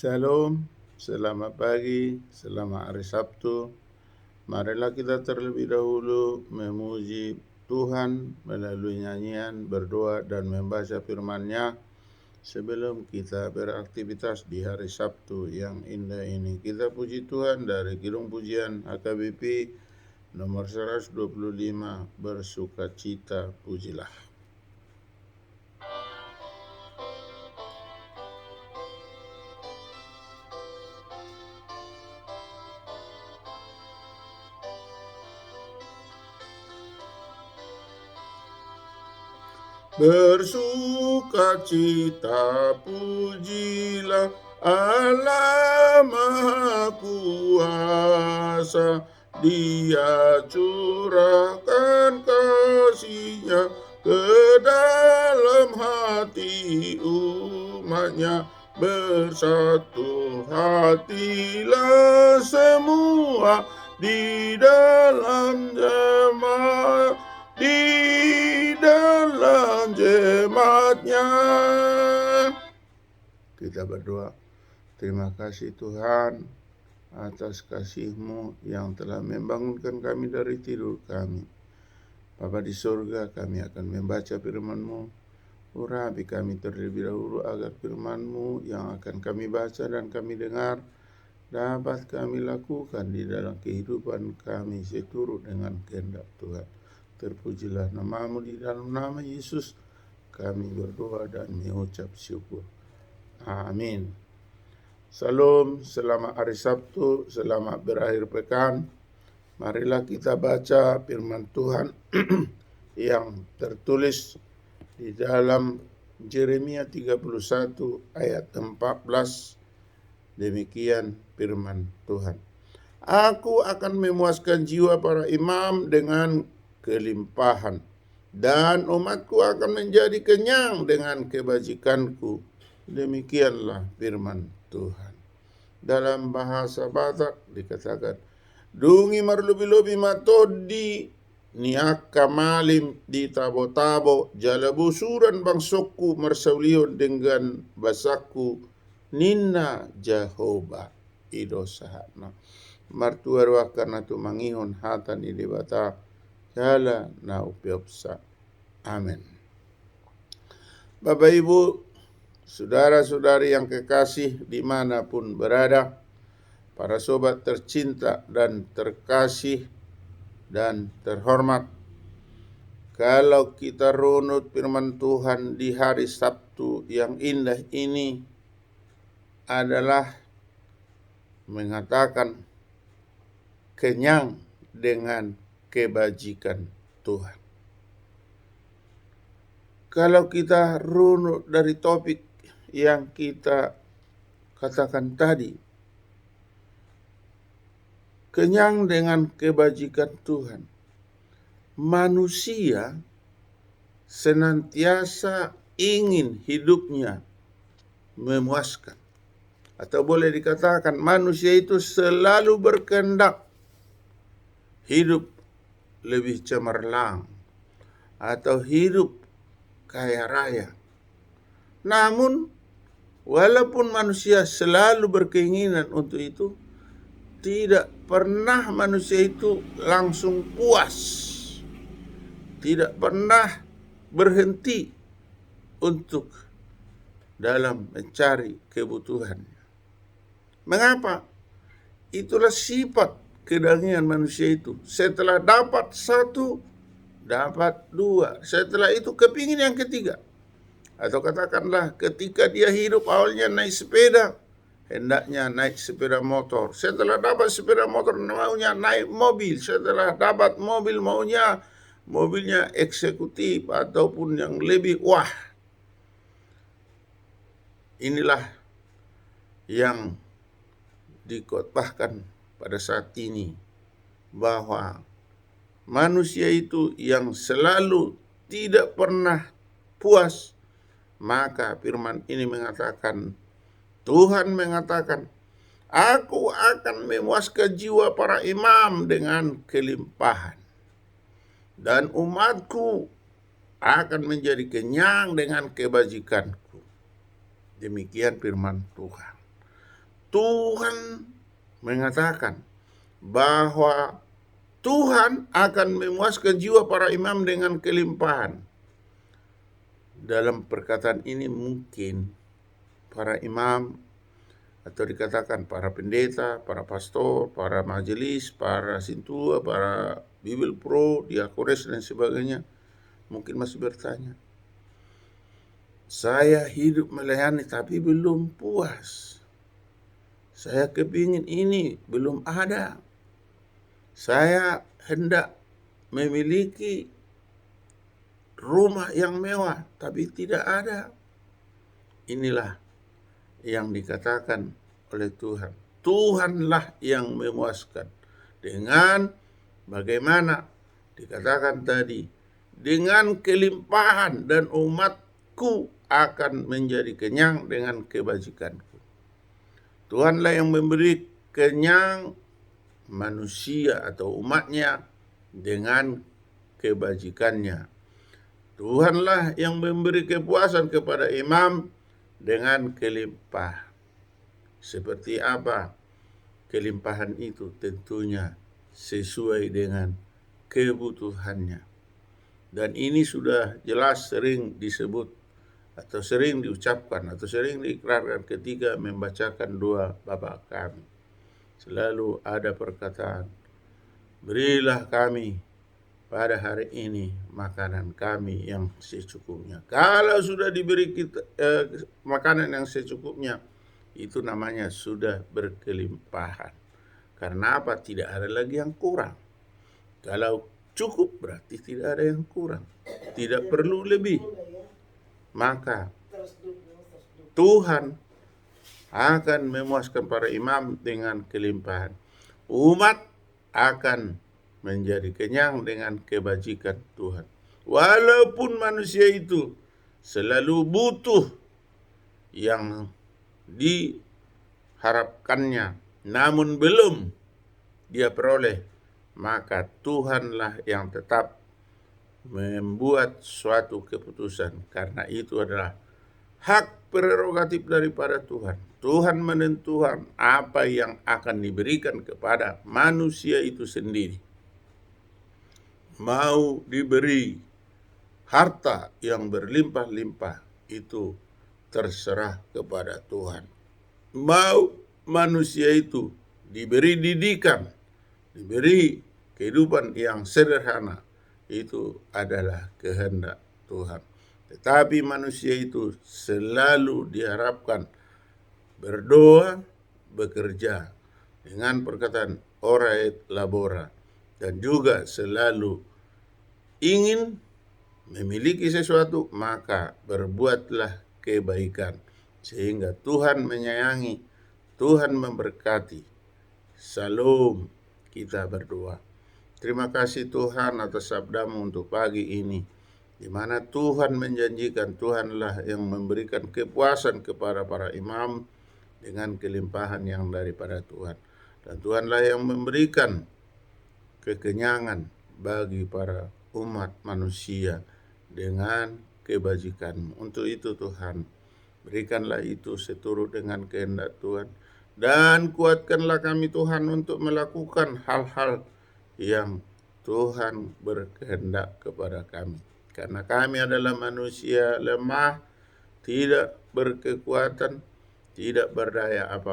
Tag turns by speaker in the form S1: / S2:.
S1: Shalom, selamat pagi, selamat hari Sabtu. Marilah kita terlebih dahulu memuji Tuhan melalui nyanyian, berdoa, dan membaca firman-Nya sebelum kita beraktivitas di hari Sabtu yang indah ini. Kita puji Tuhan dari Kidung Pujian HKBP nomor 125, bersukacita pujilah. Bersukacita pujilah Allah Maha Kuasa, Dia curahkan kasih-Nya ke dalam hati umat-Nya. Bersatu hatilah semua di dalam jemaat, jemaat-Nya. Kita berdoa. Terima kasih Tuhan atas kasih-Mu yang telah membangunkan kami dari tidur kami. Bapa di surga, kami akan membaca firman-Mu. Urapi kami terlebih dahulu agar firman-Mu yang akan kami baca dan kami dengar dapat kami lakukan di dalam kehidupan kami seturut dengan kehendak Tuhan. Terpujilah nama-Mu, di dalam nama Yesus kami berdoa dan mengucap syukur. Amin. Salam, selamat hari Sabtu, selamat berakhir pekan. Marilah kita baca firman Tuhan yang tertulis di dalam Yeremia 31 ayat 14. Demikian firman Tuhan. Aku akan memuaskan jiwa para imam dengan kelimpahan, dan umatku akan menjadi kenyang dengan kebajikanku. Demikianlah firman Tuhan. Dalam bahasa Batak dikatakan, dungi marlubi-lubi matodi niaka malim di tabo-tabo jala busuran bangsokku marsaulion dengan basaku ninna Jehovah ido sahana martuar wakana tu mangihon hatan ide bata jala na upiopsa. Amin. Bapak Ibu, saudara-saudari yang kekasih dimanapun berada, para sobat tercinta dan terkasih dan terhormat, kalau kita runut firman Tuhan di hari Sabtu yang indah ini adalah mengatakan kenyang dengan kebajikan Tuhan. Kalau kita runut dari topik yang kita katakan tadi, kenyang dengan kebajikan Tuhan, manusia senantiasa ingin hidupnya memuaskan. Atau boleh dikatakan manusia itu selalu berkehendak hidup lebih cemerlang atau hidup kaya raya. Namun walaupun manusia selalu berkeinginan untuk itu, tidak pernah manusia itu langsung puas. Tidak pernah berhenti untuk dalam mencari kebutuhannya. Mengapa? Itulah sifat kedagingan manusia itu. Setelah dapat satu, dapat dua. Setelah itu kepingin yang ketiga. Atau katakanlah ketika dia hidup awalnya naik sepeda, hendaknya naik sepeda motor. Setelah dapat sepeda motor, maunya naik mobil. Setelah dapat mobil, maunya mobilnya eksekutif ataupun yang lebih wah. Inilah yang dikotbahkan pada saat ini, bahwa manusia itu yang selalu tidak pernah puas. Maka firman ini mengatakan, Tuhan mengatakan, aku akan memuaskan jiwa para imam dengan kelimpahan, dan umatku akan menjadi kenyang dengan kebajikanku. Demikian firman Tuhan. Tuhan mengatakan bahwa Tuhan akan memuaskan jiwa para imam dengan kelimpahan. Dalam perkataan ini mungkin para imam, atau dikatakan para pendeta, para pastor, para majelis, para sintua, para Bible Pro, diakones dan sebagainya, mungkin masih bertanya, saya hidup melayani tapi belum puas. Saya kepingin ini, belum ada. Saya hendak memiliki rumah yang mewah, tapi tidak ada. Inilah yang dikatakan oleh Tuhan. Tuhanlah yang memuaskan. Dengan bagaimana dikatakan tadi, dengan kelimpahan, dan umatku akan menjadi kenyang dengan kebajikanku. Tuhanlah yang memberi kenyang manusia atau umatnya dengan kebajikannya. Tuhanlah yang memberi kepuasan kepada imam dengan kelimpahan. Seperti apa kelimpahan itu? Tentunya sesuai dengan kebutuhannya. Dan ini sudah jelas sering disebut atau sering diucapkan atau sering diikrarkan ketika membacakan doa Bapa kami. Selalu ada perkataan, berilah kami pada hari ini makanan kami yang secukupnya. Kalau sudah diberi kita makanan yang secukupnya, itu namanya sudah berkelimpahan. Karena apa? Tidak ada lagi yang kurang. Kalau cukup berarti tidak ada yang kurang. Tidak perlu lebih. Maka Tuhan akan memuaskan para imam dengan kelimpahan. Umat akan menjadi kenyang dengan kebajikan Tuhan. Walaupun manusia itu selalu butuh yang diharapkannya, namun belum dia peroleh, maka Tuhanlah yang tetap membuat suatu keputusan. Karena itu adalah hak prerogatif daripada Tuhan. Tuhan menentukan apa yang akan diberikan kepada manusia itu sendiri. Mau diberi harta yang berlimpah-limpah, itu terserah kepada Tuhan. Mau manusia itu diberi didikan, diberi kehidupan yang sederhana, itu adalah kehendak Tuhan. Tetapi manusia itu selalu diharapkan berdoa, bekerja dengan perkataan ora et labora, dan juga selalu ingin memiliki sesuatu, maka berbuatlah kebaikan, sehingga Tuhan menyayangi, Tuhan memberkati. Salam, kita berdoa. Terima kasih Tuhan atas sabdamu untuk pagi ini, di mana Tuhan menjanjikan Tuhanlah yang memberikan kepuasan kepada para imam dengan kelimpahan yang daripada Tuhan. Dan Tuhanlah yang memberikan kekenyangan bagi para umat manusia dengan kebajikan. Untuk itu Tuhan, berikanlah itu seturut dengan kehendak Tuhan. Dan kuatkanlah kami Tuhan untuk melakukan hal-hal yang Tuhan berkehendak kepada kami. Karena kami adalah manusia lemah, tidak berkekuatan, tidak berdaya apa